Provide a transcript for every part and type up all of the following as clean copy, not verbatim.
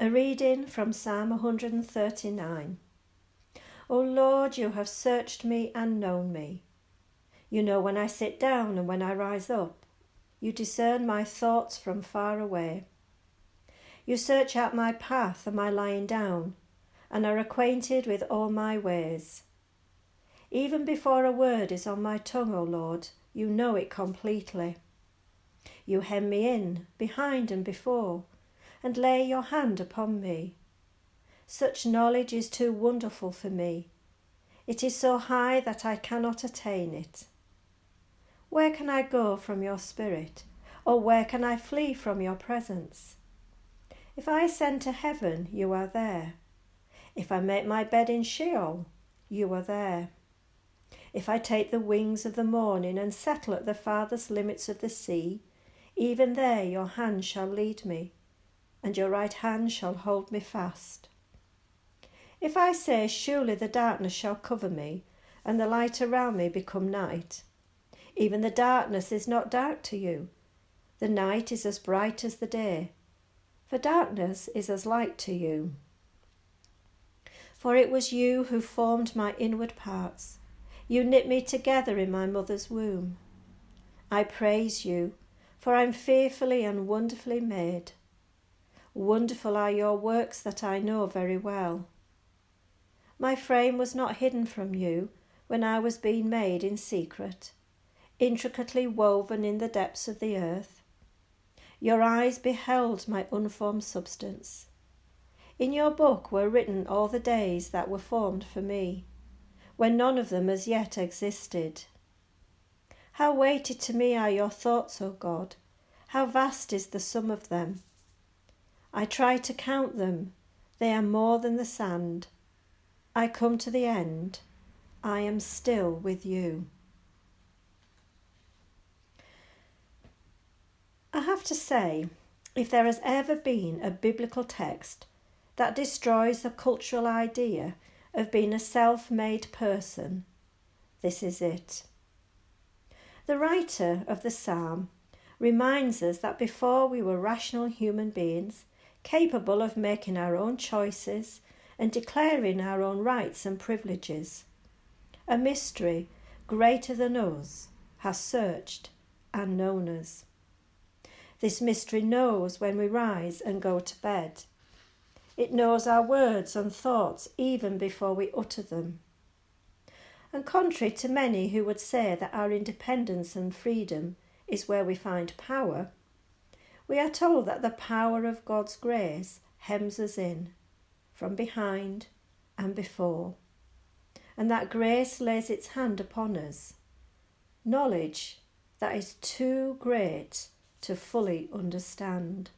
A reading from Psalm 139. O Lord, you have searched me and known me. You know when I sit down and when I rise up. You discern my thoughts from far away. You search out my path and my lying down, and are acquainted with all my ways. Even before a word is on my tongue, O Lord, you know it completely. You hem me in, behind and before, and lay your hand upon me. Such knowledge is too wonderful for me. It is so high that I cannot attain it. Where can I go from your spirit, or where can I flee from your presence? If I ascend to heaven, you are there. If I make my bed in Sheol, you are there. If I take the wings of the morning and settle at the farthest limits of the sea, even there your hand shall lead me, and your right hand shall hold me fast. If I say, surely the darkness shall cover me, and the light around me become night, even the darkness is not dark to you. The night is as bright as the day, for darkness is as light to you. For it was you who formed my inward parts. You knit me together in my mother's womb. I praise you, for I am fearfully and wonderfully made. Wonderful are your works that I know very well. My frame was not hidden from you when I was being made in secret, intricately woven in the depths of the earth. Your eyes beheld my unformed substance. In your book were written all the days that were formed for me, when none of them as yet existed. How weighty to me are your thoughts, O God! How vast is the sum of them! I try to count them. They are more than the sand. I come to the end. I am still with you. I have to say, if there has ever been a biblical text that destroys the cultural idea of being a self-made person, this is it. The writer of the psalm reminds us that before we were rational human beings, capable of making our own choices and declaring our own rights and privileges, a mystery greater than us has searched and known us. This mystery knows when we rise and go to bed. It knows our words and thoughts even before we utter them. And contrary to many who would say that our independence and freedom is where we find power, we are told that the power of God's grace hems us in, from behind and before, and that grace lays its hand upon us, knowledge that is too great to fully understand.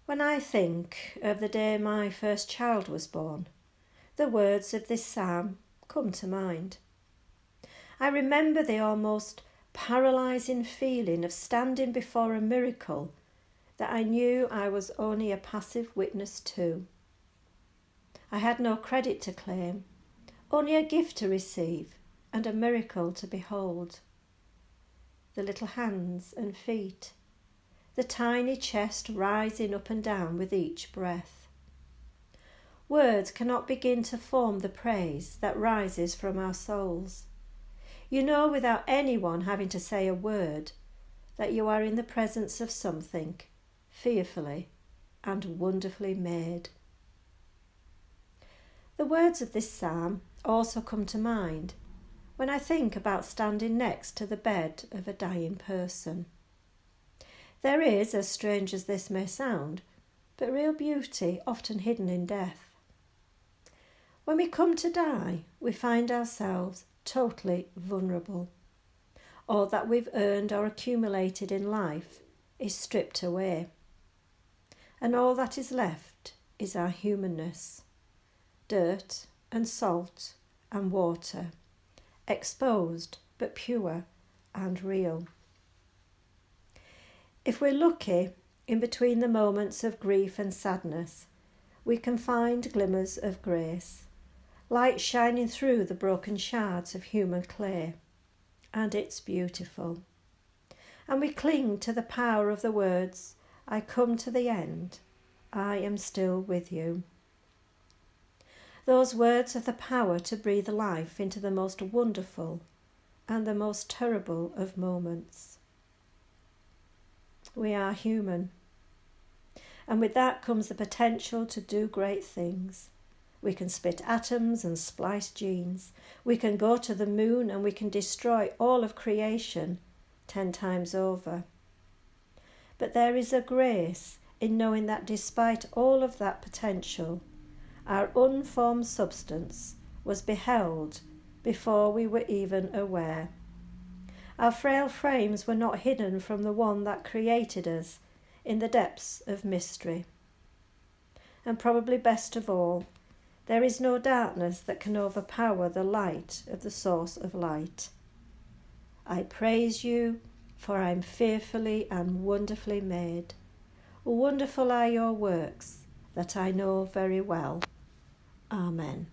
When I think of the day my first child was born, the words of this psalm come to mind. I remember the almost paralysing feeling of standing before a miracle that I knew I was only a passive witness to. I had no credit to claim, only a gift to receive and a miracle to behold. The little hands and feet, the tiny chest rising up and down with each breath. Words cannot begin to form the praise that rises from our souls. You know, without anyone having to say a word, that you are in the presence of something fearfully and wonderfully made. The words of this psalm also come to mind when I think about standing next to the bed of a dying person. There is, as strange as this may sound, but real beauty often hidden in death. When we come to die, we find ourselves totally vulnerable. All that we've earned or accumulated in life is stripped away, and all that is left is our humanness, dirt and salt and water, exposed but pure and real. If we're lucky, in between the moments of grief and sadness, we can find glimmers of grace, light shining through the broken shards of human clay, and it's beautiful. And we cling to the power of the words, I come to the end, I am still with you. Those words have the power to breathe life into the most wonderful and the most terrible of moments. We are human, and with that comes the potential to do great things. We can split atoms and splice genes. We can go to the moon and we can destroy all of creation 10 times over. But there is a grace in knowing that despite all of that potential, our unformed substance was beheld before we were even aware. Our frail frames were not hidden from the one that created us in the depths of mystery. And probably best of all, there is no darkness that can overpower the light of the source of light. I praise you, for I am fearfully and wonderfully made. Wonderful are your works, that I know very well. Amen.